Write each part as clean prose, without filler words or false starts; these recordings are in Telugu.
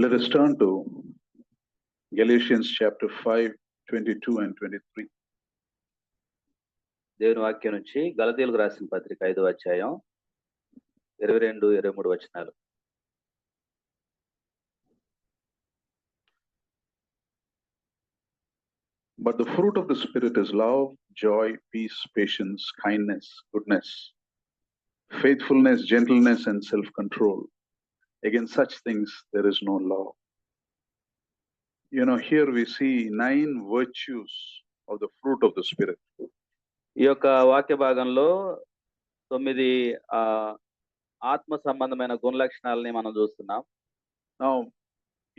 Let us turn to Galatians chapter 5, 22 and 23. దేవుని వాక్యం నుంచి గలతీయులకు రాసిన పత్రిక 5వ అధ్యాయం 22, 23 వచనాలు. But the fruit of the Spirit is love, joy, peace, patience, kindness, goodness, faithfulness, gentleness, and self-control. Against such things there is no law. Here we see 9 virtues of the fruit of the Spirit. ఈ యొక్క వాక్య భాగంలో 9 ఆత్మ సంబంధమైన గుణ లక్షణాలని మనం చూస్తున్నాం. Now,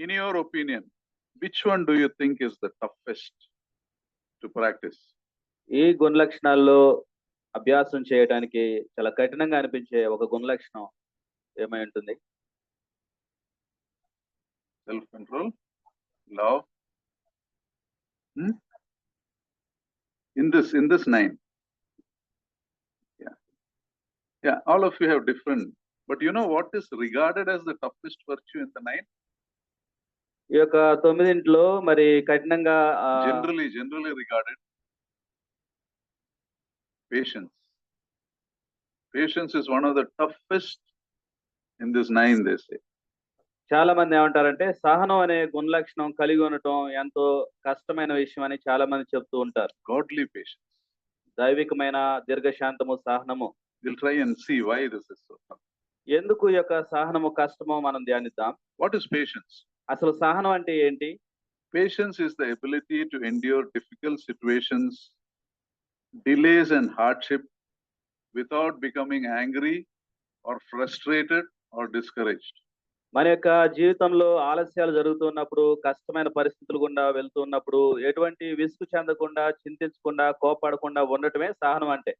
in your opinion, which one do you think is the toughest to practice? ఈ గుణ లక్షణాల్లో అభ్యాసం చేయడానికి చాలా కఠినంగా అనిపించే ఒక గుణ లక్షణం ఏమై ఉంటుంది? Self control, love. In this 9. Yeah, all of you have different, but you know what is regarded as the toughest virtue in the 9? ఈ యొక్క 9 మరి కఠినంగా generally regarded patience. Patience is one of the toughest in this 9, they say. చాలా మంది ఏమంటారంటే సహనం అనే గుణ లక్షణం కలిగి ఉండటం ఎంతో కష్టమైన విషయం అని చాలా మంది చెప్తూ ఉంటారు. Godly patience, దైవికమైన దీర్ఘశాంతము, సహనము. We'll try and see why this is so tough. ఎందుకు ఈ యొక్క సహనము కష్టమో మనం ధ్యానిద్దాం. What is patience? అసలు సహనం అంటే ఏంటి? Patience is the ability to endure difficult situations, delays and hardship without becoming angry or frustrated or discouraged. మన యొక్క జీవితంలో ఆలస్యాలు జరుగుతున్నప్పుడు, కష్టమైన పరిస్థితులు గుండా వెళ్తున్నప్పుడు ఎటువంటి విసుగు చెందకుండా, చింతించకుండా, కోపడకుండా ఉండటమే సహనం అంటే.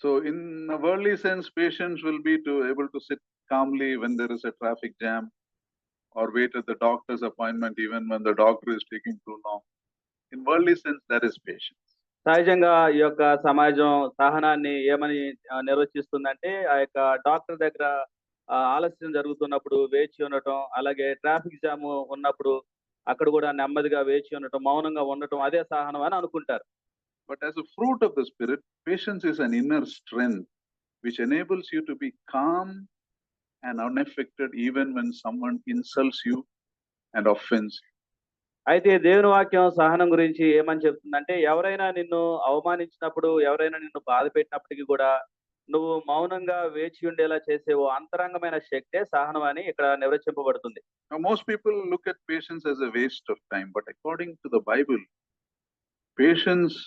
So in a worldly sense, patience will be to able to sit calmly when there is a traffic jam, or wait at the doctor's appointment even when the doctor is taking too long. In worldly sense, that is patience. సహజంగా ఈ యొక్క సమాజం సహనాన్ని ఏమని నిర్వచిస్తుందంటే ఆ యొక్క డాక్టర్ దగ్గర ఆలస్యం జరుగుతున్నప్పుడు వేచి ఉండటం, అలాగే ట్రాఫిక్ జామ్ ఉన్నప్పుడు అక్కడ కూడా నెమ్మదిగా వేచి ఉండటం, మౌనంగా ఉండటం, అదే సహనం అని అనుకుంటారు. But as a fruit of the Spirit, patience is an inner strength which enables you to be calm and unaffected even when someone insults you and offends you. అయితే దేవుని వాక్యం సహనం గురించి ఏమని చెప్తుందంటే ఎవరైనా నిన్ను అవమానించినప్పుడు, ఎవరైనా నిన్ను బాధ పెట్టినప్పటికీ కూడా నువ్వు మౌనంగా వేచి ఉండేలా చేసే ఓ అంతరంగమైన శక్తే సహనం అని ఇక్కడ నిర్వచింపబడుతుంది. Now, most people look at patience as a waste of time, but according to the Bible, patience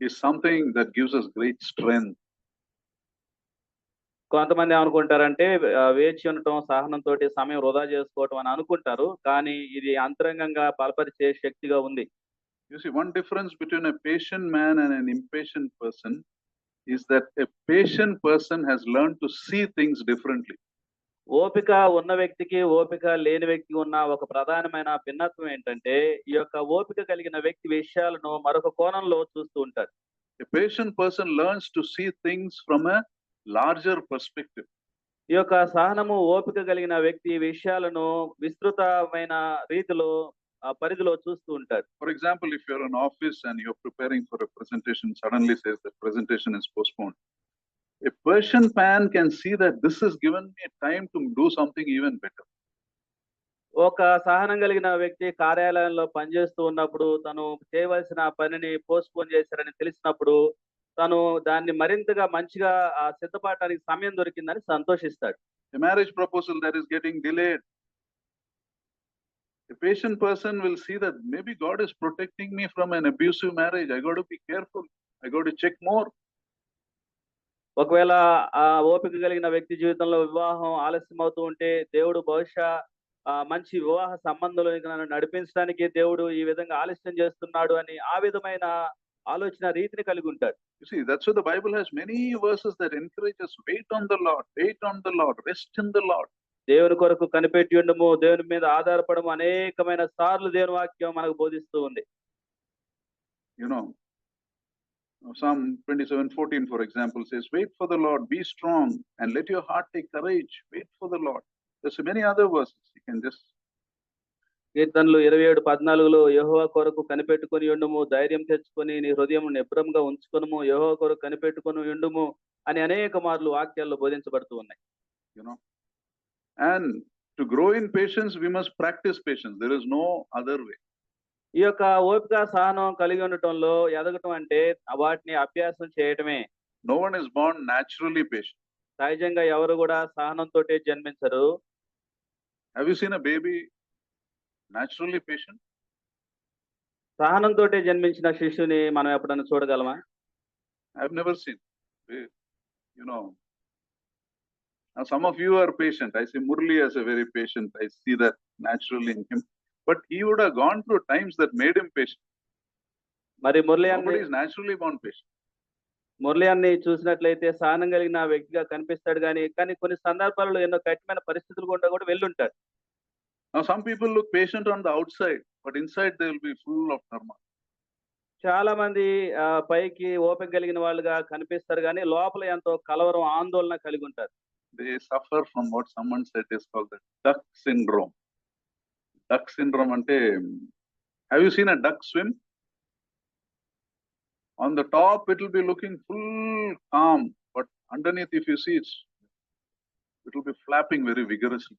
is something that gives us great strength. కొంతమంది ఏమనుకుంటారంటే వేచి ఉండటం, సహనంతో సమయం వృధా చేసుకోవటం అని అనుకుంటారు, కానీ ఇది అంతరంగంగా బలపరిచే శక్తిగా ఉంది. You see, one difference between a patient man and an impatient person is that a patient person has learned to see things differently. ఓపిక ఉన్న వ్యక్తికి, ఓపిక లేని వ్యక్తికి ఉన్న ఒక ప్రధానమైన భిన్నత్వం ఏంటంటే ఈ యొక్క ఓపిక కలిగిన వ్యక్తి విషయాలను మరొక కోణంలో చూస్తూ ఉంటాడు. A patient person learns to see things from a larger perspective. ఈ యొక్క సహనము ఓపిక కలిగిన వ్యక్తి విషయాలను విస్తృతమైన రీతిలో పరిధిలో చూస్తూ ఉంటాడు. For example, if you're in office and you're preparing for a presentation, suddenly says the presentation is postponed. A patient man can see that this has given me time to do something even better. ఒక సహనం కలిగిన వ్యక్తి కార్యాలయంలో పనిచేస్తూ ఉన్నప్పుడు తను చేయవలసిన పనిని పోస్ట్పోన్ చేశారని తెలిసినప్పుడు తను దాన్ని మరింతగా మంచిగా సిద్ధపడటానికి సమయం దొరికిందని సంతోషిస్తాడు. A marriage proposal that is getting delayed. A patient person will see that maybe God is protecting me from an abusive marriage. I got to be careful. I got to check more. ఒకవేళ ఓపిక కలిగిన వ్యక్తి జీవితంలో వివాహం ఆలస్యం అవుతూ ఉంటే దేవుడు బహుశా మంచి వివాహ సంబంధంలోకి నన్ను నడిపించడానికి దేవుడు ఈ విధంగా ఆలస్యం చేస్తున్నాడు అని ఆ విధమైన ఆలోచన రీతిని కలిగి ఉంటాడు. You see, that's why the Bible has many verses that encourage us, wait on the Lord, wait on the Lord, rest in the Lord. దేవుని కొరకు కనిపెట్టి ఉండము, దేవుని మీద ఆధారపడము అనేకమైన సార్లు దేవుని వాక్యం మనకు బోధిస్తూ ఉంది. You know, Psalm 27:14, for example, says, wait for the Lord, be strong, and let your heart take courage. Wait for the Lord. There's many other verses. You can just కీర్తనలు 27:14లో యెహోవా కొరకు కనిపెట్టుకొని ఉండుము, ధైర్యం తెచ్చుకొని నీ హృదయం నిబ్రంగా ఉంచుకొనుము, యెహోవా కొరకు కనిపెట్టుకొని ఉండుము అని అనేక మార్లు వాక్యాల్లో బోధించబడుతూ ఉన్నాయి. you know. And to grow in patience, we must practice patience. There is no other way. ఈ యొక్క ఓపిక సహనం కలిగి ఉండటంలో ఎదగటం అంటే వాటిని అభ్యాసం చేయటమే. No one is born naturally patient. సహజంగా ఎవరు కూడా సహనంతోటే జన్మించరు. Have you seen a baby naturally patient? సహనంతోటే జన్మించిన శిశువుని మనం ఎప్పుడైనా చూడగలమా? I've never seen. You know, now some of you are patient. I see Murli as a very patient. I see that naturally in him. But he would have gone through times that made him patient. మరి Nobody is naturally born patient. Murali అన్ని చూసినట్లయితే సహనం కలిగిన వ్యక్తిగా కనిపిస్తాడు కానీ కొన్ని సందర్భాలలో ఎన్నో కఠినమైన పరిస్థితులు గుండా కూడా వెళ్ళుంటాడు. Now some people look patient on the outside, but inside they will be full of turmoil. చాలా మంది పైకి ఓపిక కలిగిన వాళ్ళుగా కనిపిస్తారు కానీ లోపల ఎంతో కలవరం, ఆందోళన కలిగి ఉంటారు. They suffer from what someone said is called the duck syndrome. Duck syndrome ante, have you seen a duck swim? On the top it will be looking full calm, but underneath if you see it will be flapping very vigorously.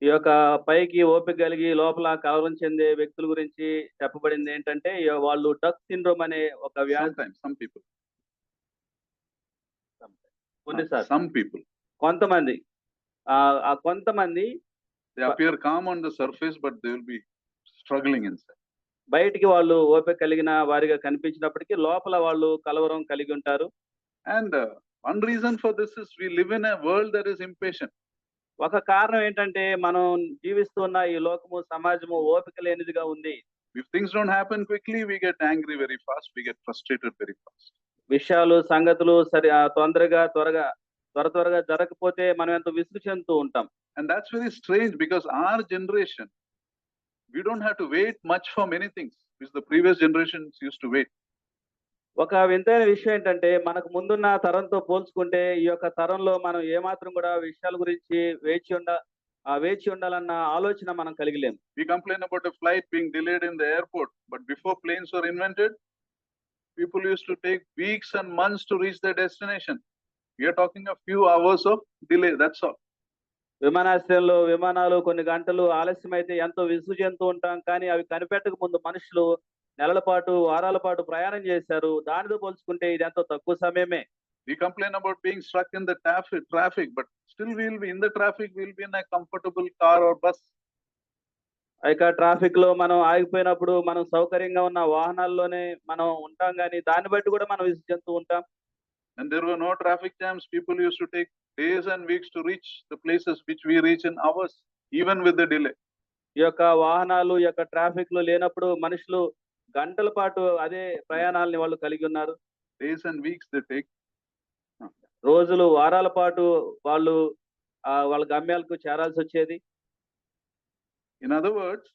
ఈ యొక్క పైకి ఓపిక కలిగి లోపల కలవరం చెందే వ్యక్తుల గురించి చెప్పబడింది ఏంటంటే వాళ్ళు డక్ సిండ్రోమ్ అనే ఒక వ్యాధి. Sometimes some people. కొన్నిసార్లు Some people. కొంతమంది కొంతమంది they appear calm on the surface, but they will be struggling inside. బయటికి వాళ్ళు ఓపిక కలిగిన వారిగా కనిపించినప్పటికీ లోపల వాళ్ళు కలవరం కలిగి ఉంటారు. And one reason for this is we live in a world that is impatient. ఒక కారణం ఏంటంటే మనం జీవిస్తున్న ఈ లోకము, సమాజము ఓపిక లేనిదిగా ఉంది. If things don't happen quickly, we get angry very fast, we get frustrated very fast. విషయాలు, సంగతులు త్వరగా జరగకపోతే మనం ఎంతో విసుగు చెందుతూ ఉంటాం. And that's very strange because our generation, we don't have to wait much for many things which the previous generations used to wait. ఒక వింతైన విషయం ఏంటంటే మనకు ముందున్న తరంతో పోల్చుకుంటే ఈ యొక్క తరంలో మనం ఏమాత్రం కూడా విషయాల గురించి వేచి ఉండాలన్న ఆలోచన మనం కలిగిలేం. We complain about a flight being delayed in the airport, but before planes were invented, people used to take weeks and months to reach their destination. We are talking a few hours of delay, that's all. విమానాశ్రయంలో విమానాలు కొన్ని గంటలు ఆలస్యమైతే ఎంతో విసుగు చెందుతూ ఉంటాం. కానీ అవి కనిపెట్టక ముందు మనుషులు నెలల పాటు, వారాల పాటు ప్రయాణం చేశారు. దానితో పోల్చుకుంటే ఇది ఎంతో తక్కువ సమయమే. We complain about being stuck in the traffic, but still we'll be in the traffic, we'll be in a comfortable car or bus. ఇక ట్రాఫిక్ లో మనం ఆగిపోయినప్పుడు మనం సౌకర్యంగా ఉన్న వాహనాల్లోనే మనం ఉంటాం కానీ దాన్ని బట్టి కూడా మనం విసుగు చెందుతూ ఉంటాం. And there were no traffic jams. People used to take days and weeks to reach the places which we reach in hours, even with the delay. ఈ యొక్క వాహనాలు, ఈ యొక్క ట్రాఫిక్ లో లేనప్పుడు మనుషులు గంటల పాటు అదే ప్రయాణాలని వాళ్ళు కలిగి ఉన్నారు. Days and weeks they take. రోజులు, వారాల పాటు వాళ్ళు వాళ్ళ గమ్యాలకు చేరాల్సి వచ్చేది. In other words,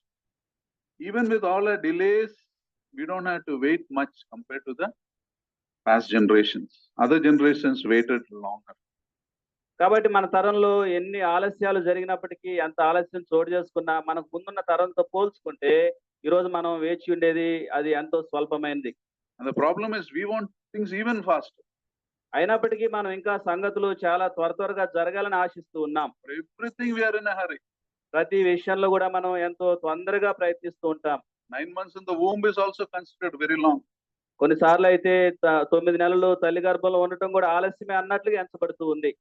even with all our delays, we don't have to wait much compared to the past generations. Other generations waited longer. కాబట్టి మన తరంలో ఎన్ని ఆలస్యాలు జరిగినప్పటికీ, ఎంత ఆలస్యం చోటు చేసుకున్నా మనకు ముందున్న తరంతో పోల్చుకుంటే ఈ రోజు మనం వేచి ఉండేది అది ఎంతో స్వల్పమైనది. And the problem is we want things even faster. అయినప్పటికీ మనం ఇంకా సంగతులు చాలా త్వరగా జరగాలని ఆశిస్తూ ఉన్నాం. For everything we are in a hurry. ప్రతి విషయంలో కూడా మనం ఎంతో తొందరగా ప్రయత్నిస్తూ ఉంటాం. 9 months in the womb is also considered very long. కొన్నిసార్లు అయితే 9 నెలలు తల్లి గర్భంలో ఉండటం కూడా ఆలస్యమే అన్నట్లుగా ఎంచబడుతూ ఉంది.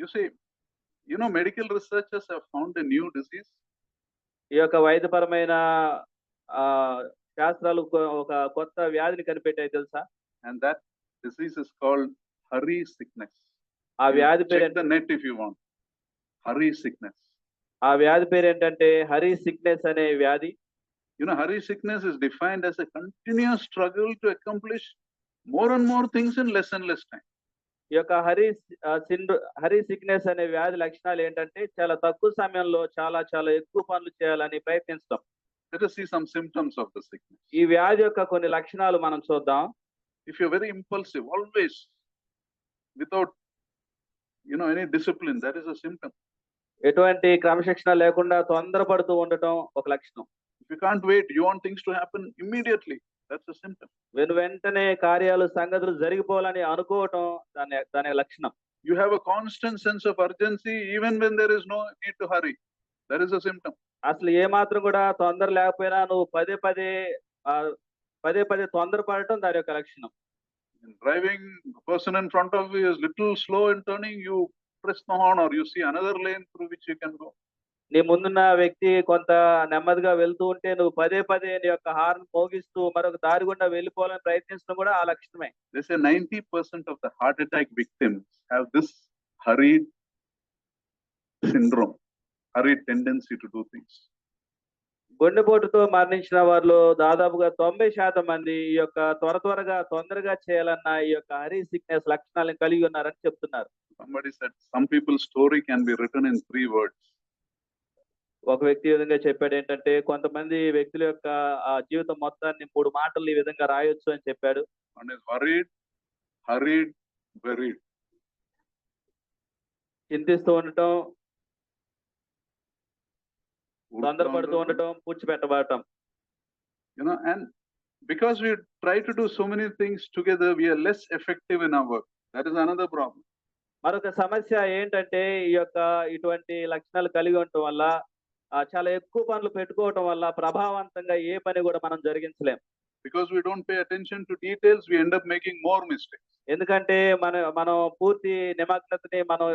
You see, medical researchers have found a new disease. ఈ యొక్క వైద్యపరమైన శాస్త్రాలు ఒక కొత్త వ్యాధిని కనిపెట్టాయి తెలుసా? And that disease is called hurry sickness. ఆ వ్యాధి పేరు Check the net if you want. Hurry sickness. ఆ వ్యాధి పేరు ఏంటంటే హరీ సిక్నెస్ అనే వ్యాధి. Hurry sickness is defined as a continuous struggle to accomplish more and more things in less and less time. ఈ యొక్క హరీ సిక్నెస్ అనే వ్యాధి లక్షణాలు ఏంటంటే చాలా తక్కువ సమయంలో చాలా ఎక్కువ పనులు చేయాలని ప్రయత్నిస్తాం. Let us see some symptoms of the sickness. ఈ వ్యాధి యొక్క కొన్ని లక్షణాలు మనం చూద్దాం. If you're very impulsive, always without any discipline, that is a symptom. ఎటువంటి క్రమశిక్షణ లేకుండా తొందరపడుతూ ఉండటం ఒక లక్షణం. If you can't wait, you want things to happen immediately. That's a symptom. వెంటనే కార్యాలు, సంగతులు జరిగిపోవాలని అనుకోవటం దాని లక్షణం. You have a constant sense of urgency even when there is no need to hurry. That is a symptom. అసలు ఏమాత్రం కూడా తొందర లేకపోయినా నువ్వు పదే పదే తొందరపడటం దాని యొక్క లక్షణం. In driving, the person in front of you is little slow in turning, you press the horn or you see another lane through which you can go. నీ ముందున్న వ్యక్తి కొంత నెమ్మదిగా వెళ్తూ ఉంటే నువ్వు పదే పదే నీ యొక్క హార్న్ మోగిస్తూ మరొక దారి గుండా వెళ్ళిపోవాలని ప్రయత్నించడం కూడా ఆ లక్షణమే. They say 90% of the heart attack victims have this hurried syndrome, hurried tendency to do things. గుండెపోటుతో మరణించిన వారిలో దాదాపుగా 90% మంది ఈ యొక్క తొందరగా చేయాలన్న ఈ యొక్క హరీ సిక్నెస్ లక్షణాలను కలిగి ఉన్నారని చెప్తున్నారు. Somebody said some people's story can be written in 3 words. ఒక వ్యక్తి ఈ విధంగా చెప్పాడు ఏంటంటే, కొంతమంది వ్యక్తుల యొక్క జీవితం మొత్తాన్ని 3 మాటలు ఈ విధంగా రాయొచ్చు అని చెప్పాడు. One is worried, hurried, buried. చింతిస్తూ ఉండటం, తొందరపడుతూ ఉండటం, పూడ్చిపెట్టబడటం. And because we try to do so many things together, we are less effective in our work. That is another problem. మరొక సమస్య ఏంటంటే, ఈ యొక్క ఇటువంటి లక్షణాలు కలిగి ఉండటం వల్ల చాలా ఎక్కువ పనులు పెట్టుకోవటం వల్ల ప్రభావవంతంగా ఏ పని కూడా మనం జరిగించలేం. Because we don't pay attention to details, we end up making more mistakes. ఎందుకంటే మనం పూర్తి నిమగ్నతని మనం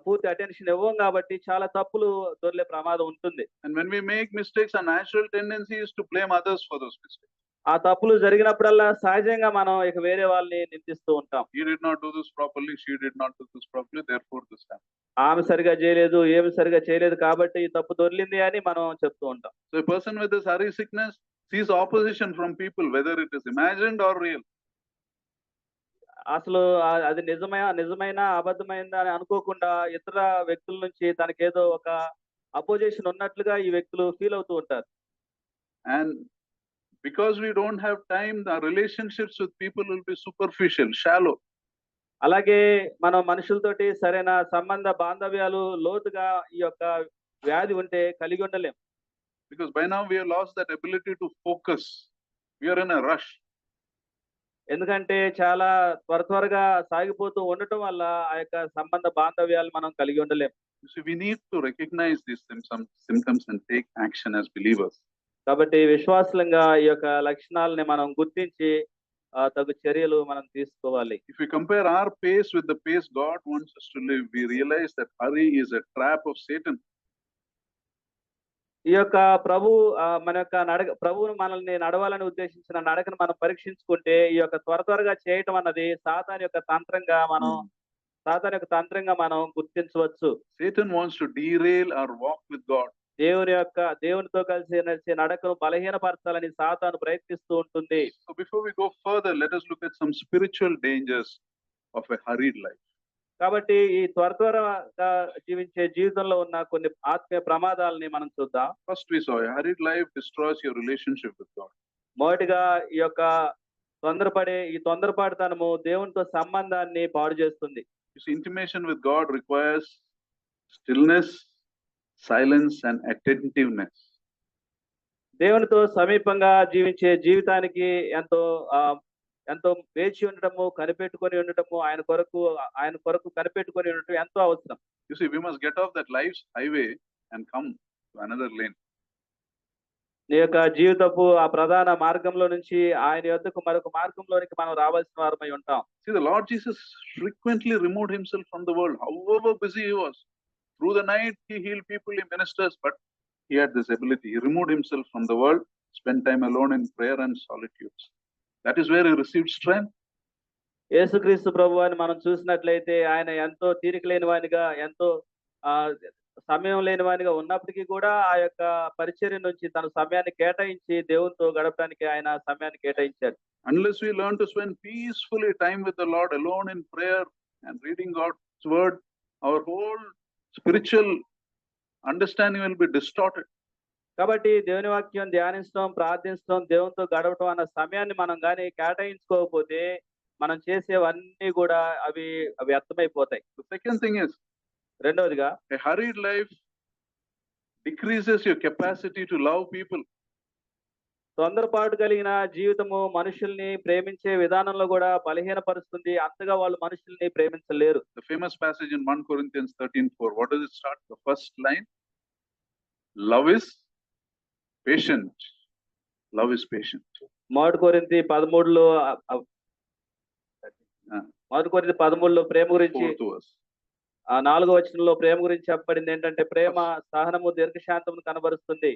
పూర్తి అటెన్షన్ ఇవ్వం కాబట్టి చాలా తప్పులు దొర్లే ప్రమాదం ఉంటుంది. And when we make mistakes, our natural tendency is to blame others for those mistakes. ఆ తప్పులు జరిగినప్పుడల్లా సహజంగా మనం ఇక వేరే వాళ్ళని నిందిస్తూ ఉంటాం. He did not do this properly, she did not do this properly, therefore this happened. ఆమె సరిగా చేయలేదు, ఏమి సరిగా చేయలేదు కాబట్టి ఈ తప్పు దొర్లింది అని మనం చెప్తూ ఉంటాం. So a person with this hurry sickness sees opposition from people, whether it is imagined or real. అసలు అది నిజమైన అబద్ధమైందా అని అనుకోకుండా ఇతర వ్యక్తుల నుంచి తనకేదో ఒక అపోజిషన్ ఉన్నట్లుగా ఈ వ్యక్తులు ఫీల్ అవుతూ ఉంటారు. And because we don't have time, the relationships with people will be superficial, shallow. అలాగే మనం మనుషులతోటి సరైన సంబంధ బాంధవ్యాలు లోతుగా ఈ యొక్క వ్యాధి ఉంటే కలిగి ఉండలేం. Because by now we have lost that ability to focus. We are in a rush. ఎందుకంటే చాలా త్వరగా సాగిపోతూ ఉండటం వల్ల ఆ యొక్క సంబంధ బాంధవ్యాలు మనం కలిగి ఉండలేం. So we need to recognize these symptoms and take action as believers. కాబట్టి విశ్వాసులంగా ఈ యొక్క లక్షణాలని మనం గుర్తించి తగు చర్యలు మనం తీసుకోవాలి. If we compare our pace with the pace God wants us to live, we realize that hurry is a trap of Satan. ఈ యొక్క ప్రభువును మనల్ని నడవాలని ఉద్దేశించిన నడకను మనం పరీక్షించుకుంటే ఈ యొక్క త్వరగా చేయటం అన్నది సాతాను యొక్క తంత్రంగా మనం గుర్తించవచ్చు. Satan wants to derail our walk with God. దేవునితో కలిసి నడిచే నడకను బలహీనపరచాలని సాతాను ప్రయత్నిస్తూ ఉంటుంది. So before we go further, let us look at some spiritual dangers of a hurried life. కాబట్టి ఈ త్వరగా జీవించే జీవితంలో ఉన్న కొన్ని ఆత్మీయ ప్రమాదాలని మనం చూద్దాం. First we saw a hurried life destroys your relationship with God. మొదటిగా ఈ యొక్క తొందరపాటుతనము దేవునితో సంబంధాన్ని పాడు చేస్తుంది. Intimation with God requires stillness, silence and attentiveness. దేవునితో సమీపంగా జీవించే జీవితానికి ఎంతో వేచి ఉండటము, కనిపెట్టుకొని ఉండటము, ఆయన కొరకు కనిపెట్టుకొని ఉండటం ఎంతో అవసరం. You see, we must get off that life's highway and come to another lane. నీ యొక్క జీవితపు ఆ ప్రధాన మార్గంలో నుంచి ఆయన యొద్దకు మరొక మార్గంలోనికి మనం రావాల్సిన వారమై ఉంటాం. See, the Lord Jesus frequently removed himself from the world, however busy he was. Through the night, he healed people, he ministers, but he had this ability. He removed himself from the world, spent time alone in prayer and solitude. That is where he received strength. యేసుక్రీస్తు ప్రభువాని మనం చూసినట్లయితే ఆయన ఎంతో తీరిక లేని వానిగా, ఎంతో సమయం లేని వానిగా ఉన్నప్పటికీ కూడా ఆ యొక్క పరిచర్య నుంచి తన సమయాన్ని కేటాయించి దేవునితో గడపడానికి ఆయన సమయాన్ని కేటాయించారు. Unless we learn to spend peacefully time with the Lord alone in prayer and reading God's word, our whole spiritual understanding will be distorted. కాబట్టి దేవుని వాక్యం ధ్యానించడం, ప్రార్థించడం, దేవునితో గడపడం అన్న సమయాన్ని మనం గాని కేటాయించుకోకపోతే మనం చేసేవన్నీ కూడా అవి వ్యర్థమైపోతాయి. The second thing is, రెండవదిగా A hurried life decreases your capacity to love people. తొందరపాటు కలిగిన జీవితము మనుషుల్ని ప్రేమించే విధానంలో కూడా బలహీనపరుస్తుంది. అంతగా వాళ్ళు మనుషుల్ని ప్రేమించలేరు. The famous passage in 1 Corinthians 13:4. What does it start? The first line. Love is patient. Love is patient. 1 కొరింథీ 13లో Ah, 1 కొరింథీ 13లో ప్రేమ గురించి 4th verse. 4వ వచనంలో ప్రేమ గురించి చెప్పబడింది ఏంటంటే ప్రేమ సహనము దీర్ఘశాంతమును కనబరుస్తుంది.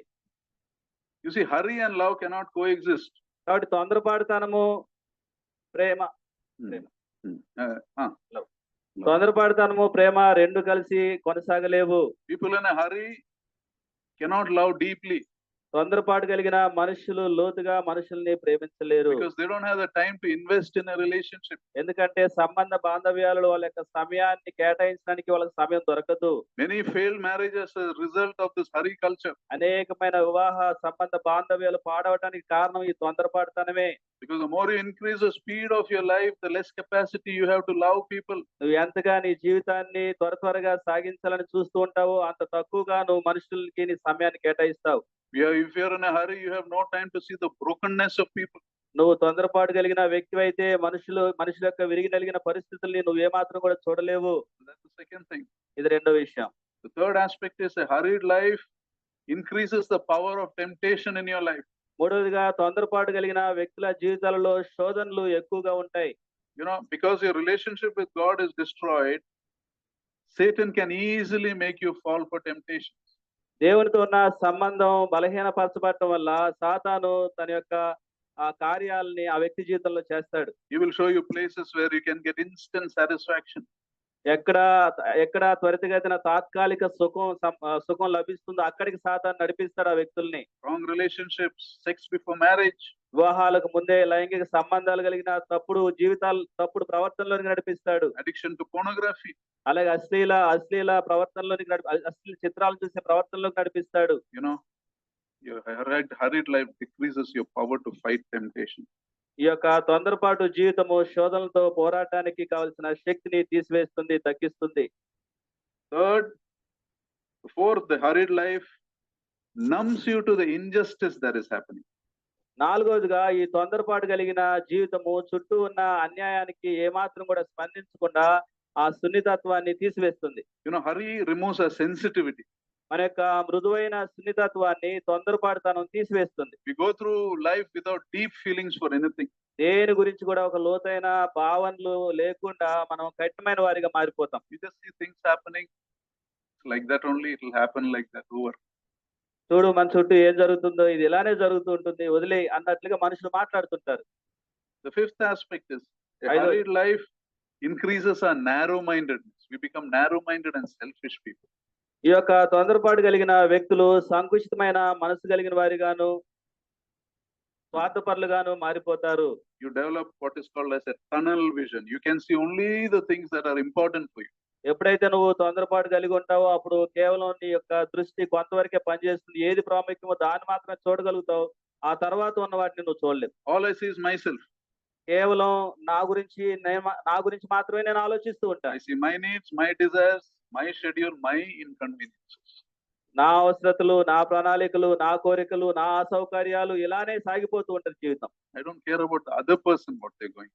You see, hurry and love cannot coexist. కాబట్టి తొందరపాటుతనము ప్రేమ Hmm. Prema. Love. తొందరపాటుతనము ప్రేమ రెండు కలిసి కొనసాగలేవు. People in a hurry cannot love deeply తొందరపాటు కలిగిన మనుషులు లోతుగా మనుషుల్ని ప్రేమించలేరు. because they don't have the time to invest in a relationship. ఎందుకంటే సంబంధ బాంధవ్యాలలో వాళ్ళ యొక్క సమయాన్ని కేటాయించడానికి వాళ్ళకి సమయం దొరకదు. Many failed marriages as a result of this hurry culture అనేకమైన వివాహ సంబంధ బాంధవ్యాలు పాడవడానికి కారణం ఈ తొందరపాటుతనమే. because the more you increase the speed of your life, the less capacity you have to love people. నువ్వు ఎంతగా నీ జీవితాన్ని త్వరగా సాగించాలని చూస్తూ ఉంటావో అంత తక్కువగా నువ్వు మనుషులకి నీ సమయాన్ని కేటాయిస్తావు. If you're in a hurry, you have no time to see the brokenness of people. నువ్వు తొందరపాటు కలిగిన వ్యక్తి అయితే మనుషుల యొక్క విరిగి నలిగిన పరిస్థితుల్ని నువ్వు ఏమాత్రం కూడా చూడలేవు. That's the second thing. ఇది రెండో విషయం. The third aspect is a hurried life increases the power of temptation in your life. మూడవదిగా తొందరపాటు కలిగిన వ్యక్తుల జీవితాలలో శోధనలు ఎక్కువగా ఉంటాయి. Because your relationship with God is destroyed, Satan can easily make you fall for temptations. దేవునితో ఉన్న సంబంధం బలహీనపరచబడటం వల్ల సాతాను తన యొక్క ఆ కార్యాలని ఆ వ్యక్తి జీవితంలో చేస్తాడు. He will show you places where you can get instant satisfaction. ఎక్కడ త్వరితగతిన తాత్కాలిక సుఖం లభిస్తుందో అక్కడికి సాతాను నడిపిస్తాడు ఆ వ్యక్తుల్ని. Wrong relationships, sex before marriage. వివాహాలకు ముందే లైంగిక సంబంధాలు కలిగిన తప్పుడు ప్రవర్తనలోనికి నడిపిస్తాడు. Addiction to pornography. అలాగే అశ్లీల ప్రవర్తనలోనికి అశ్లీల చిత్రాలు చూసే ప్రవర్తనలోకి నడిపిస్తాడు. Your hurried life decreases your power to fight temptation. ఈ యొక్క తొందరపాటు జీవితము శోధనలతో పోరాటానికి కావలసిన శక్తిని తీసివేస్తుంది, తగ్గిస్తుంది. Fourth, the hurried life numbs you to the injustice that is happening. నాలుగవదిగా ఈ తొందరపాటు కలిగిన జీవితము చుట్టూ ఉన్న అన్యాయానికి ఏమాత్రం కూడా స్పందించకుండా ఆ సున్నితత్వాన్ని తీసివేస్తుంది. Hurry removes our sensitivity. మన యొక్క మృదువైన సున్నితత్వాన్ని తొందరపాటుతనం తీసివేస్తుంది. We go through life without deep feelings for anything. దేని గురించి కూడా ఒక లోతైన భావనలు లేకుండా మనం కఠినమైన వారిగా మారిపోతాం. You just see things happening like that only, it will happen like that, over. చూడు మన చుట్టూ ఏం జరుగుతుందో ఇది ఇలానే జరుగుతూ ఉంటుంది, వదిలే అన్నట్లుగా మనుషులు మాట్లాడుతుంటారు. The fifth aspect is a hurried life increases our narrow-mindedness. We become narrow-minded and selfish people. ఈ యొక్క తొందరపాటు కలిగిన వ్యక్తులు సంకుచితమైన మనసు కలిగిన వారిగాను స్వార్థపరులుగాను మారిపోతారు. You develop what is called as a tunnel vision. You can see only the things that are important for you. ఎప్పుడైతే నువ్వు తొందరపాటు కలిగి ఉంటావో అప్పుడు కేవలం నీ యొక్క దృష్టి కొంతవరకే పనిచేస్తుంది. ఏది ప్రాముఖ్యమో దాన్ని మాత్రమే చూడగలుగుతావు, ఆ తర్వాత ఉన్న వాటిని నువ్వు చూడలేవు. All I see is myself. కేవలం నా గురించి మాత్రమే నేను ఆలోచిస్తూ ఉంటాను. I see my needs, my desires, my schedule, my inconveniences. నా అవసరతలు, నా ప్రణాళికలు, నా కోరికలు, నా అసౌకర్యాలు ఇలానే సాగిపోతూ ఉంటది జీవితం. I don't care about the other person, what they're going.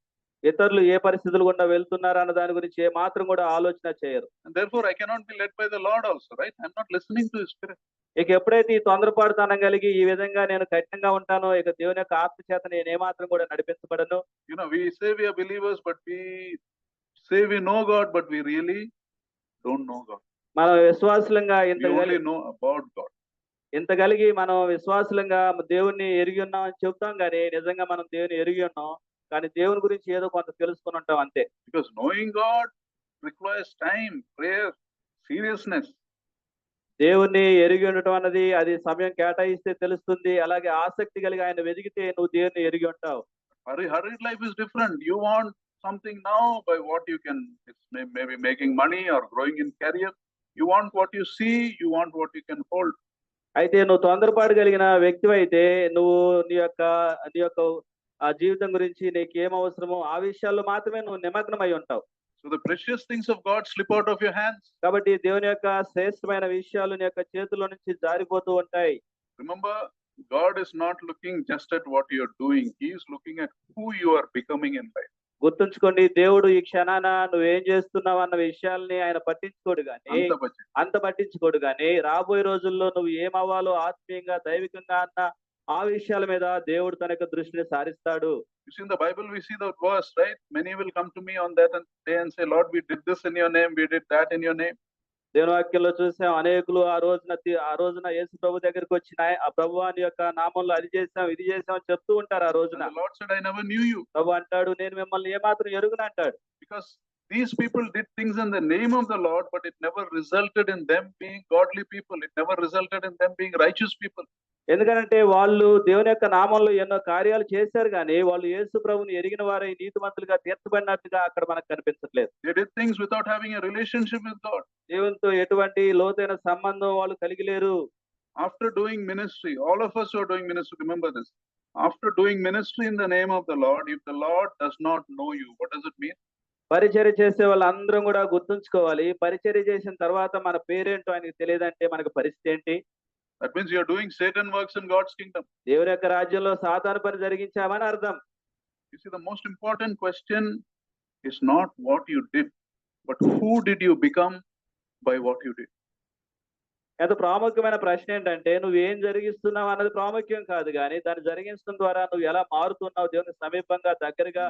ఇతరులు ఏ పరిస్థితులు గుండా వెళ్తున్నారు అన్న దాని గురించి ఏ మాత్రం కూడా ఆలోచన చేయరు. And therefore I cannot be led by the Lord also, right? I'm not listening to His Spirit. ఇక ఎప్పుడైతే ఈ తొందరపాటుతనం కలిగి ఈ విధంగా నేను కఠినంగా ఉంటానో ఇక దేవుని యొక్క ఆత్మ చేత నేను ఏమాత్రం కూడా నడిపించబడను. We say we are believers, but we say we know God, but we really don't know God. మనం విశ్వాసులంగా We only know about God. ఇంత కలిగి మనం విశ్వాసులంగా దేవుణ్ణి ఎరిగి ఉన్నాం అని చెప్తాం, కానీ నిజంగా మనం దేవుని ఎరిగి ఉన్నాం, కానీ దేవుని గురించి ఏదో కొంత తెలుసుకుని ఉంటాం అంతే. Because knowing God requires time, prayer, seriousness. దేవుణ్ణి ఎరిగి ఉండటం అన్నది అది సమయం కేటాయిస్తే తెలుస్తుంది. అలాగే ఆసక్తి కలిగి ఆయన వెదిగితే నువ్వు దేవుణ్ణి ఎరిగి ఉంటావు. Hurried life is different. You want something now by what you can, it's maybe making money or growing in career. You want what you see, you want what you can hold. అయితే నువ్వు తొందరపాటు కలిగిన వ్యక్తివైతే నువ్వు నీ యొక్క ఆ జీవితం గురించి నీకు ఏం అవసరమో ఆ విషయాల్లో మాత్రమే నువ్వు నిమగ్నమై ఉంటావు. So the precious things of God slip out of your hands. కాబట్టి దేవుని యొక్క శ్రేష్టమైన విషయాలు నీ యొక్క చేతుల్లో నుంచి జారిపోతూ ఉంటాయి. Remember, God is not looking just at what you are doing. He is looking at who you are becoming in life. గుర్తుంచుకోండి, దేవుడు ఈ క్షణాన నువ్వేం చేస్తున్నావు అన్న విషయాల్ని ఆయన పట్టించుకోడు గాని అంత పట్టించుకోడు గాని రాబోయే రోజుల్లో నువ్వు ఏమవ్వాలో ఆత్మీయంగా దైవికంగా అన్న ఆ విషయాల మీద దేవుడు తన యొక్క దృష్టిని సారిస్తాడు. You see in the Bible we see the verse, right? Many will come to me on that day and say, Lord, we did this in your name, we did that in your name. దేవుని వాక్యంలో చూసాం, అనేకులు ఆ రోజున యేసు ప్రభు దగ్గరికి వచ్చి ఆ ప్రభువాని యొక్క నామంలో అది చేసాం ఇది చేసాం అని చెప్తూ ఉంటారు. ఆ రోజున Lord said, I never knew you. ప్రభు అంటాడు, నేను మిమ్మల్ని ఏమాత్రం ఎరుగును అంటాడు. Because these people did things in the name of the Lord, but it never resulted in them being godly people. It never resulted in them being righteous people. ఎందుకంటే వాళ్ళు దేవుని యొక్క నామంలో ఎన్నో కార్యాలు చేశారు కానీ వాళ్ళు యేసు ప్రభుని ఎరిగిన వారై నీతిమంతులుగా తీర్చబడినట్టుగా అక్కడ మనకు కనిపించట్లేదు. They did things without having a relationship with God. దేవునితో ఎటువంటి లోతైన సంబంధం వాళ్ళు కలిగి లేరు. After doing ministry, all of us who are doing ministry, remember this. After doing ministry in the name of the Lord, if the Lord does not know you, what does it mean? పరిచర్య చేసే వాళ్ళందరం కూడా గుర్తుంచుకోవాలి, పరిచర్య చేసిన తర్వాత మన పేరేంటో ఆయనకి తెలియదంటే మనకు పరిస్థితి ఏంటి? That means you are doing Satan works in God's kingdom. దేవుని యొక్క రాజ్యంలో సాతాను పని జరిగించామని అర్థం. You see, the most important question is not what you did, but who did you become by what you did. ఎంత ప్రాముఖ్యమైన ప్రశ్న ఏంటంటే నువ్వేం జరిగిస్తున్నావు అన్నది ప్రాముఖ్యం కాదు కానీ దాన్ని జరిగించడం ద్వారా నువ్వు ఎలా మారుతున్నావు, దేవుని సమీపంగా దగ్గరగా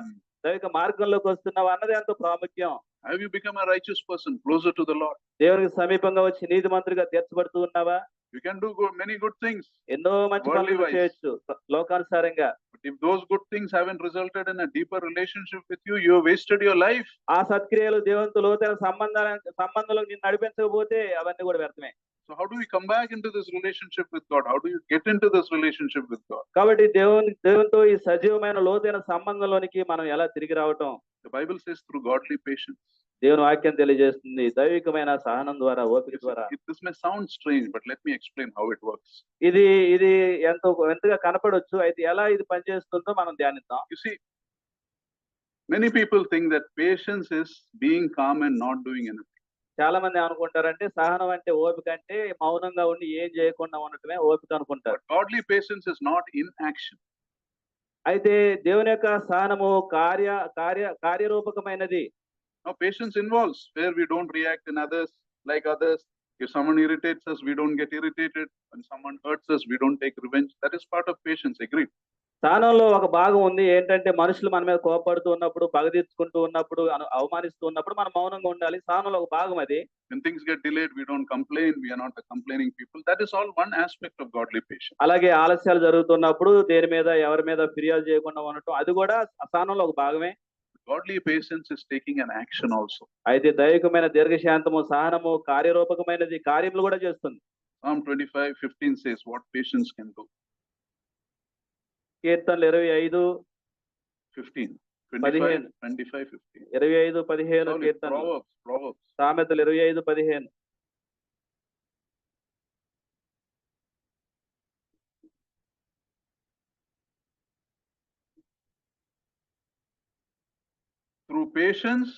దైవిక మార్గంలోకి వస్తున్నావు అన్నది ఎంతో ప్రాముఖ్యం. Have you become a righteous person closer to the Lord? దేవునికి సమీపంగా వచ్చి నీతిమంతుడిగా తీర్చబడుతూ ఉన్నావా? You can do many good things. ఎన్నో మంచి పనులు చేయొచ్చు లోకానుసారంగా. But if those good things haven't resulted in a deeper relationship with you, you have wasted your life. ఆ సత్క్రియలు దేవునితో లోతైన సంబంధంలో నిన్ను నడిపించకపోతే అవన్నీ కూడా వ్యర్థమే. So how do we come back into this relationship with God? How do you get into this relationship with God? కాబట్టి దేవునితో ఈ సజీవమైన లోతైన సంబంధంలోనికి మనం ఎలా తిరిగి రావటం? The Bible says through godly patience. దేవుని వాక్యం తెలియజేస్తుంది దైవికమైన సహనం ద్వారా, ఓపిక ద్వారా. This may sound strange, but let me explain how it works. ఇది ఎంతగా కనపడొచ్చు, అయితే ఎలా ఇది పనిచేస్తుందో మనం ధ్యానిద్దాం. You see, many people think that patience is being calm and not doing anything. చాలా మంది అనుకుంటారంటే సహనం అంటే ఓపిక అంటే మౌనంగా ఉండి ఏం చేయకుండా ఉండటమే ఓపిక అనుకుంటారు. But godly patience is not inaction. అయితే దేవుని యొక్క సహనము కార్యరూపకమైనది. Now patience involves where we don't react in others like others. If someone irritates us, we don't get irritated. When someone hurts us, we don't take revenge. That is part of patience. Agreed. సహనంలో ఒక భాగం ఉంది, ఏంటంటే మనుషులు మన మీద కోపడుతూ ఉన్నప్పుడు, పగ తీర్చుకుంటూ ఉన్నప్పుడు, అవమానిస్తూ ఉన్నప్పుడు మనం మౌనంగా ఉండాలి. సహనంలో ఒక భాగం అది. When things get delayed, we don't complain. We are not a complaining people. That is all one aspect of godly patience. అలాగే ఆలస్యాలు జరుగుతున్నప్పుడు దేని మీద ఎవరి మీద ఫిర్యాదు చేయకుండా ఉండటం అది కూడా సహనంలో ఒక భాగమే. Godly patience is taking an action also. అయితే దైవికమైన దీర్ఘశాంతము సహనము కార్యరూపకమైనది, కార్యములు కూడా చేస్తుంది. Psalm 25:15 says what patience can do. కీర్తనలు 25:15 కీర్తన. Proverbs. సామెతలు 25:15. Through patience,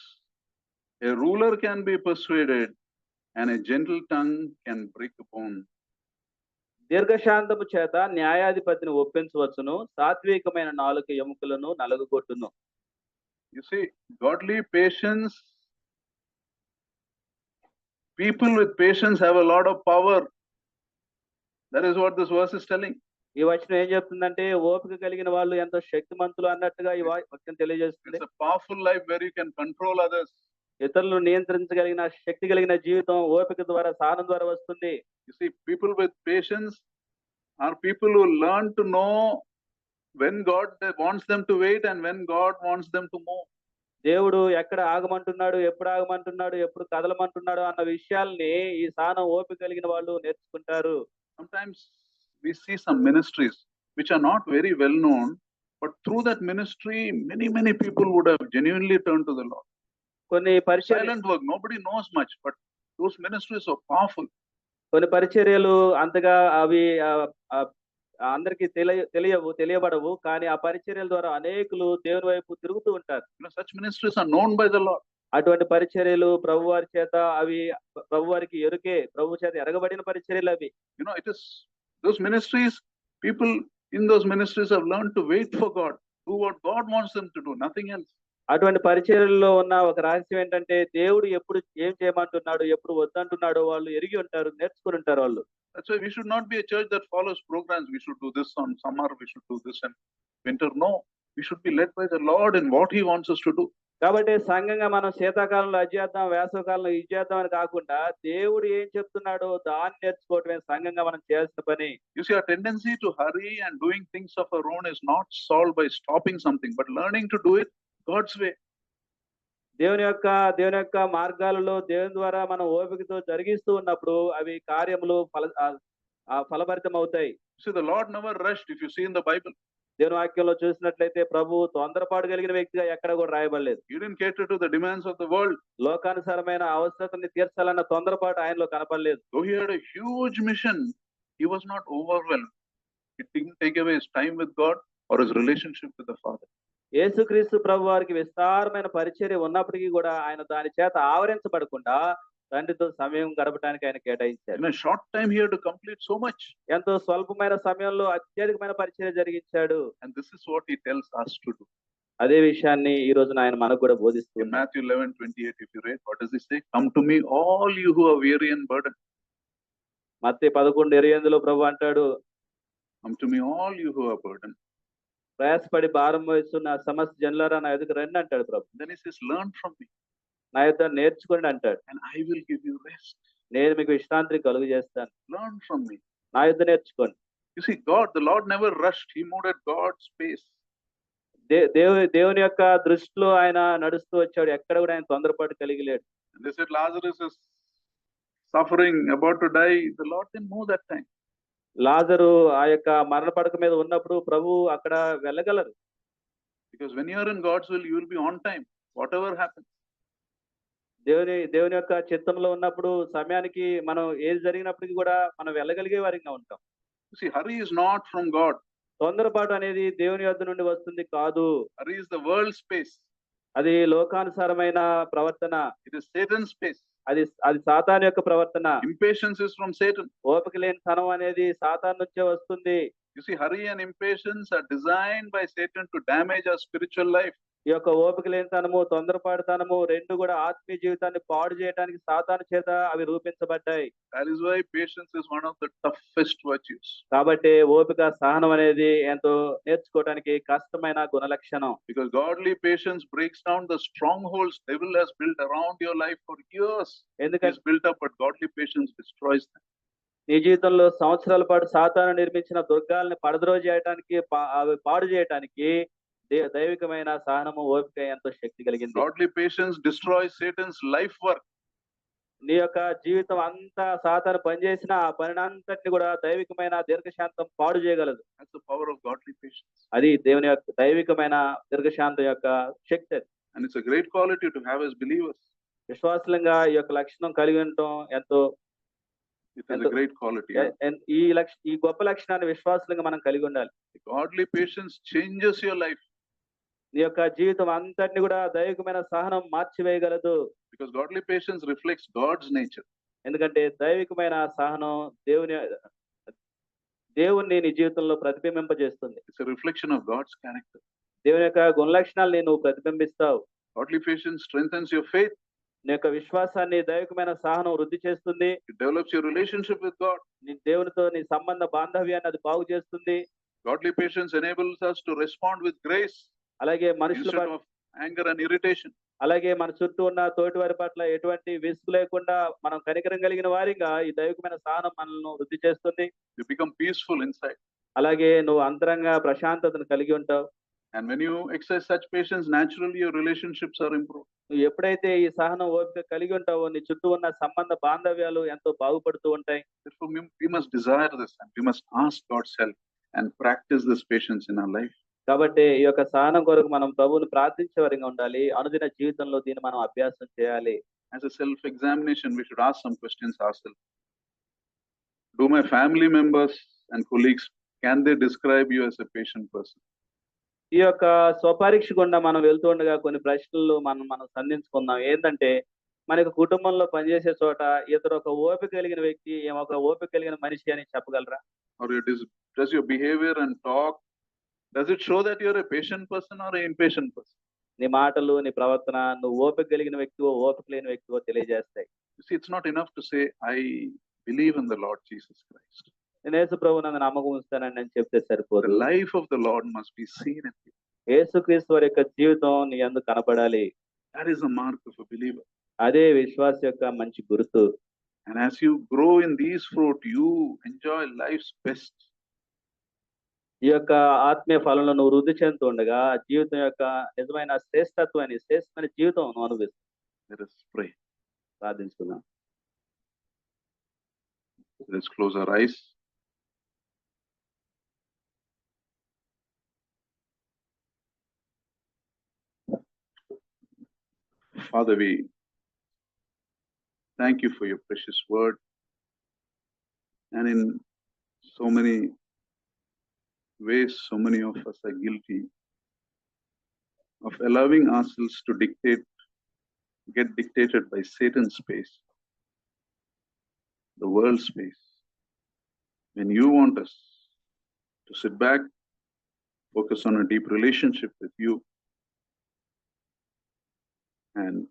a ruler can be persuaded, and a gentle tongue can break a bone. దీర్ఘశాంతము చేత న్యాయాధిపతిని ఒప్పించవచ్చును, సాత్వికమైన నాలుక ఎముకలను నలుగుగొట్టును. You see, godly patience, people with patience have a lot of power. That is what this verse is telling. ఈ వచనం ఏం చెప్తుందంటే ఓపిక కలిగిన వాళ్ళు ఎంతో శక్తిమంతులు అన్నట్టుగా ఈ వాక్యం తెలియజేస్తుంది. It's a powerful life where you can control others. ఇతరులను నియంత్రించగలిగిన శక్తి కలిగిన జీవితం ఓపిక ద్వారా, సహనం ద్వారా వస్తుంది. You see, people with patience are people who learn to know when God wants them to wait and when God wants them to move. దేవుడు ఎక్కడ ఆగమంటున్నాడు, ఎప్పుడు ఆగమంటున్నాడు, ఎప్పుడు కదలమంటున్నాడు అన్న విషయాల్ని ఈ సహనం ఓపిక కలిగిన వాళ్ళు నేర్చుకుంటారు. Sometimes we see some ministries which are not very well known, but through that ministry, many people would have genuinely turned to the Lord. కొన్ని Silent work, nobody knows much, but those ministries are powerful. కొన్ని పరిచర్యలు అంతగా అవి అందరికి తెలియబడవు, కానీ ఆ పరిచర్యల ద్వారా అనేకులు దేవుని వైపు తిరుగుతూ ఉంటారు. Such ministries are known by the Lord. అటువంటి పరిచర్యలు ప్రభువారి చేత అవి ప్రభువారికి ఎరుకే, ప్రభు చేత ఎరగబడిన పరిచర్యలు అవి. You know, it is those ministries, people in those ministries have learned to wait for God, do what God wants them to do, nothing else. అటువంటి పరిచర్యల్లో ఉన్న ఒక రహస్యం ఏంటంటే దేవుడు ఎప్పుడు ఏం చేయమంటున్నాడు, ఎప్పుడు వద్దంటున్నాడో వాళ్ళు ఎరిగి ఉంటారు, నేర్చుకుని ఉంటారు వాళ్ళు. That's why we should not be a church that follows programs. We should do this on summer, we should do this in winter. No, we should be led by the Lord in what He wants us to do. కాబట్టి సంఘంగా మనం శీతాకాలంలో అది చేద్దాం, వేసవికాలంలో ఇది చేద్దాం అని కాకుండా దేవుడు ఏం చెప్తున్నాడో దాన్ని నేర్చుకోవటమే సంఘంగా మనం చేయాల్సిన పని. You see, our tendency to hurry and doing things of our own is not solved by stopping something, but learning to do it God's way. దేవుని యొక్క మార్గాలలో దేవుని ద్వారా మనం ఓపికతో జరిగిస్తూ ఉన్నప్పుడు అవి కార్యములు ఫలభరితం అవుతాయి. See, the Lord never rushed. If you see in the Bible, దేవుని వాక్యంలో చూసినట్లయితే ప్రభు తొందరపాటు కలిగిన వ్యక్తిగా ఎక్కడ కూడా రాయబడలేదు. He didn't cater to the demands of the world. లోకానుసారమైన అవసరతని తీర్చాలన్న తొందరపాటు ఆయనలో కనపడలేదు. Though he had a huge mission, he was not overwhelmed. It didn't take away his time with God or his relationship with the Father. యేసుక్రీస్తు ప్రభు వారికి విస్తారమైన పరిచర్య ఉన్నప్పటికీ కూడా ఆయన దాని చేత ఆవరించబడకుండా తండ్రితో సమయం గడపడానికి ఆయన కేటాయించారు. In a short time, he had to complete so much. ఎంతో స్వల్పమైన సమయంలో అత్యధికమైన పరిచర్య జరిగించాడు. And this is what he tells us to do. అదే విషయాన్ని ఈ రోజున ఆయన మనకు కూడా In బోధిస్తున్నారు. Matthew 11:28, if you read, what does he say? Come to me, all you who are weary and burdened. మత్తయి 11:28లో ప్రభు అంటాడు, Come to me, all you who are burdened. ప్రయాసపడి భారం వహిస్తున్న సమస్త జనులారా నా ఎదుగు రండి అంటాడు ప్రభు. Then he says, learn from me, నా యొద్ద నేర్చుకోండి అంటాడు. and I will give you rest. నేను మీకు విశ్రాంతి కలుగు చేస్తాను. Learn from me. నా యొద్ద నేర్చుకోండి. You see, the Lord never rushed. He moved at God's pace. దేవుని యొక్క దృష్టిలో ఆయన నడుస్తూ వచ్చాడు. ఎక్కడ కూడా ఆయన తొందరపాటు కలిగి లేడు. And they said, Lazarus is suffering, about to die. The Lord didn't move that time. లాజరు ఆ యొక్క మరణ పడక మీద ఉన్నప్పుడు ప్రభు అక్కడ వెళ్ళగలరు. Because when you are in God's will, you will be on time, whatever happens. దేవుని యొక్క చిత్తంలో ఉన్నప్పుడు సమయానికి మనం ఏది జరిగినప్పటికీ కూడా మనం వెళ్ళగలిగే వారిగా ఉంటాం. You see, hurry is not from God. తొందరపాటు అనేది దేవుని యొద్ద నుండి వస్తుంది కాదు. Hurry is the world's pace. అది లోకానుసారమైన ప్రవర్తన. It is Satan's pace. అది సాతాను యొక్క ప్రవర్తన. Impatience is from Satan. ఓపిక లేని తనం అనేది సాతాను నుంచే వస్తుంది. You see, hurry and impatience are designed by Satan to damage our spiritual life. ఈ యొక్క ఓపిక లేని తనము, తొందరపాటుతనము రెండు కూడా ఆత్మీయ జీవితాన్ని పాడు చేయడానికి సాతాను చేత అవి రూపించబడ్డాయి. That is why patience is one of the toughest virtues. కాబట్టి ఓపిక, సహనం అనేది ఎంతో నేర్చుకోవడానికి కష్టమైన గుణలక్షణం. Because godly patience breaks down the strongholds devil has built around your life for years. ఎందుకంటే It's built up, but godly patience destroys them. నీ జీవితంలో సంవత్సరాల పాటు సాతాను నిర్మించిన దుర్గాల్ని పడద్రోజేయడానికి, అవి పాడు చేయడానికి దైవికమైన సహనము, ఓపిక ఎంతో శక్తి కలిగింది. Godly patience destroys Satan's life work. నీ యొక్క జీవితం అంతా సాతాను పనిచేసిన ఆ పనినంతటిని కూడా దైవికమైన దీర్ఘశాంతం పాడు చేయగలదు. That's the power of godly patience. అది దేవుని యొక్క దైవికమైన దీర్ఘశాంతం యొక్క శక్తి. And it's a great quality to have as believers. విశ్వాసులంగా ఈ యొక్క లక్షణం కలిగి ఉండటం ఎంతో It is a great quality. ఈ గొప్ప లక్షణాన్ని విశ్వాసులంగా మనం కలిగి ఉండాలి. Godly patience changes your life. నీ యొక్క జీవితం అంతటిని కూడా దైవికమైన సహనం మార్చివేయగలదు. Because godly patience reflects God's nature. ఎందుకంటే దైవికమైన సహనం దేవుణ్ణి నీ జీవితంలో ప్రతిబింబింపజేస్తుంది. It's a reflection of God's character. దేవుని యొక్క గుణలక్షణాలని నువ్వు ప్రతిబింబిస్తావు. Godly patience strengthens your faith. నీ యొక్క విశ్వాసాన్ని దైవికమైన సహనం వృద్ధి చేస్తుంది. It develops your relationship with God. నీ దేవునితో నీ సంబంధ బాంధవ్యాన్ని అది బాగు చేస్తుంది. Godly patience enables us to respond with grace అలాగే instead of anger and irritation. అలాగే మన చుట్టూ ఉన్న తోటి వారి పట్ల ఎటువంటి విసుగు లేకుండా మనం కనికరం కలిగిన వారిగా ఈ దైవికమైన సహనం మనల్ని వృద్ధి చేస్తుంది. You become peaceful inside. అలాగే నువ్వు అంతరంగా ప్రశాంతతను కలిగి ఉంటావు. And when you exercise such patience, naturally your relationships are improved. నువ్వు ఎప్పుడైతే ఈ సహనం ఓపిక కలిగి ఉంటావో నీ చుట్టూ ఉన్న సంబంధ బాంధవ్యాలు ఎంతో బాగుపడుతూ ఉంటాయి. Therefore, we must desire this and we must ask God's help and practice this patience in our life. కాబట్టి ఈ యొక్క సహనం కొరకు మనం ప్రభువుని ప్రార్థించే వారిగా ఉండాలి. అనుదిన జీవితంలో దీన్ని మనం అభ్యాసం చేయాలి. As a self-examination, we should ask some questions ourselves. Do my family members and colleagues, can they describe you as a patient person? ఈ యొక్క స్వపరీక్ష గుండా మనం వెళ్తూ ఉండగా కొన్ని ప్రశ్నలు మనం సంధించుకుందాం. ఏందంటే, మనకు కుటుంబంలో పనిచేసే చోట ఇతడు ఒక ఓపిక కలిగిన వ్యక్తి, ఈమె ఒక ఓపిక కలిగిన మనిషి అని చెప్పగలరా? Or does your behavior and talk, does it show that you're a patient person or an impatient person? నీ మాటలు, నీ ప్రవర్తన నువ్వు ఓపిక కలిగిన వ్యక్తివో, ఓపిక లేని వ్యక్తివో తెలియజేస్తాయి. You see, it's not enough to say, I believe in the Lord Jesus Christ. నేను యేసు ప్రభువునందు నమ్మకం ఉంచుతానని అని చెప్తే The సరిపోదు. life of the Lord must be seen in you. యేసుక్రీస్తు వారి యొక్క జీవితం నీ యందు కనపడాలి. That is the mark of a believer. అదే విశ్వాస యొక్క మంచి గుర్తు. And as you grow in these fruit, you enjoy life's best. ఈ యొక్క ఆత్మీయ ఫలంలో నువ్వు వృద్ధి చెందుతూ ఉండగా జీవితం యొక్క నిజమైన శ్రేష్టమైన జీవితం నువ్వు అనుభవిస్తావు. Let us pray. ప్రార్థించుకుందాం. Let's close our eyes. Father, we thank you for your precious word. And in so many ways, so many of us are guilty of allowing ourselves to get dictated by Satan's space, the world's space. When you want us to sit back, focus on a deep relationship with you, and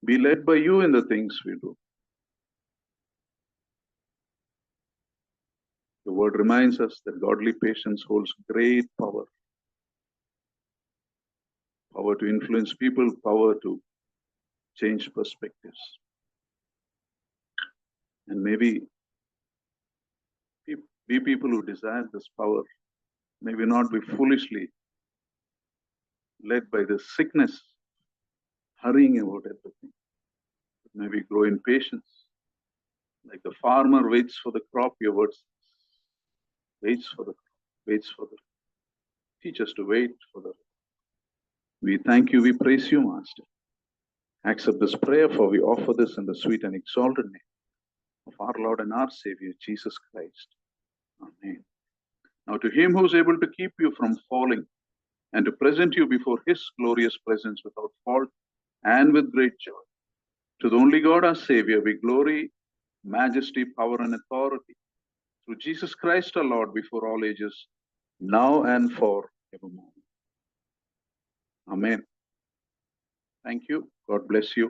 be led by you in the things we do. The word reminds us that godly patience holds great power. Power to influence people, power to change perspectives. And maybe we people who desire this power, maybe not be foolishly led by the sickness, hurrying about everything. Maybe grow in patience. Like the farmer waits for the crop, your word says. Waits for the crop, teach us to wait for the. We thank you, we praise you, Master. Accept this prayer, for we offer this in the sweet and exalted name of our Lord and our Savior, Jesus Christ. Amen. Now to him who is able to keep you from falling and to present you before his glorious presence without fault and with great joy. To the only God, our Savior, be glory, majesty, power, and authority through Jesus Christ our Lord before all ages, now and forevermore. Amen. Thank you. God bless you.